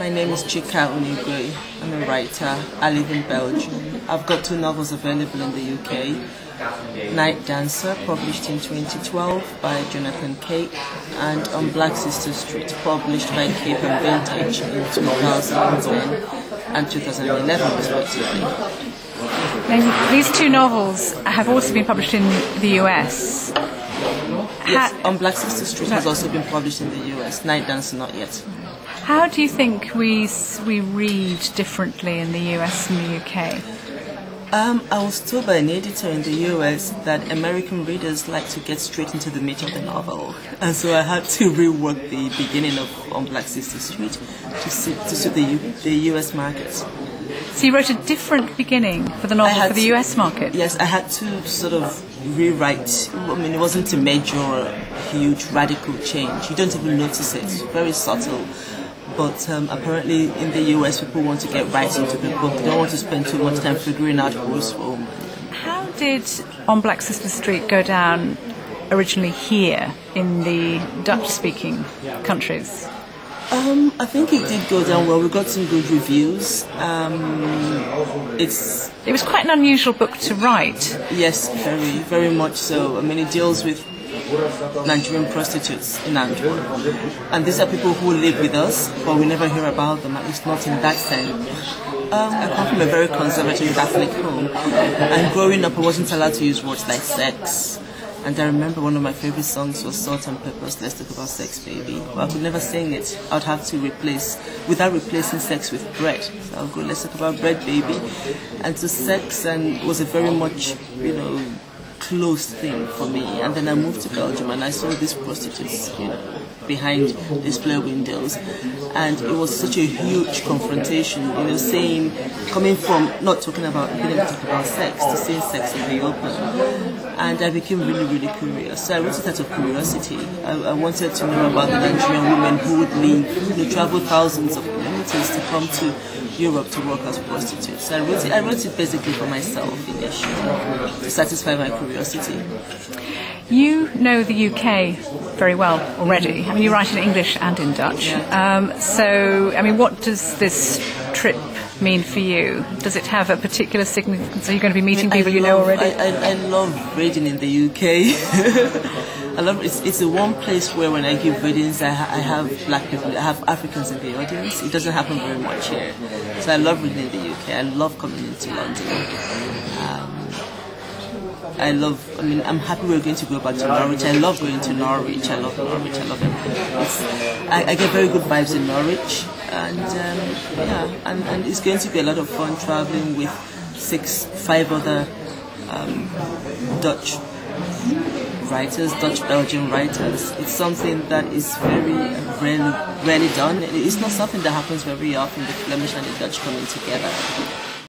My name is Chika Unigwe. I'm a writer. I live in Belgium. I've got 2 novels available in the UK. Night Dancer, published in 2012 by Jonathan Cape, and On Black Sister Street, published by Cape and Vintage in 2010 and 2011 respectively. Now, these 2 novels have also been published in the US. Yes, On Black Sister Street has also been published in the US. Night Dancer not yet. How do you think we read differently in the US and the UK? I was told by an editor in the US that American readers like to get straight into the meat of the novel, and so I had to rework the beginning of On Black Sister Street to suit the US market. So you wrote a different beginning for the novel for the US market? Yes, I had to sort of rewrite. I mean, it wasn't a major, huge, radical change. You don't even notice it. Very subtle. But apparently in the US, people want to get right into the book. They don't want to spend too much time figuring out who's home. How did On Black Sister Street go down originally here in the Dutch-speaking countries? I think it did go down well. We got some good reviews. It was quite an unusual book to write. Yes, very, very much so. I mean, it deals with Nigerian prostitutes in Antwerp, and these are people who live with us, but we never hear about them, at least not in that sense. I come from a very conservative Catholic home, and growing up I wasn't allowed to use words like sex. And I remember one of my favorite songs was Salt and Pepper's Let's Talk About Sex, Baby. But I could never sing it. I would have to without replacing sex with bread. So I would go, let's talk about bread, baby. And so sex was a very much, close thing for me. And then I moved to Belgium and I saw these prostitutes, behind display windows. And it was such a huge confrontation, coming from not talking about, being able to talk about sex to seeing sex in the open. And I became really, really curious. So I wrote it out of curiosity. I wanted to know about the Nigerian women who would leave, travel thousands of kilometers to come to Europe to work as prostitutes. So I wrote it basically for myself initially, to satisfy my curiosity. You know the UK very well already. I mean, you write in English and in Dutch. Yeah. What does this trip mean for you? Does it have a particular significance? Are you going to be meeting people you know already? I love reading in the UK. It's the one place where when I give readings, I have black people, I have Africans in the audience. It doesn't happen very much here. So I love reading in the UK. I love coming into London. I'm happy we're going to go back to Norwich. I love going to Norwich. I love Norwich. I love it. I get very good vibes in Norwich. And it's going to be a lot of fun traveling with 5 other Dutch writers, Dutch-Belgian writers. It's something that is very rarely done. It's not something that happens very often, the Flemish and the Dutch coming together.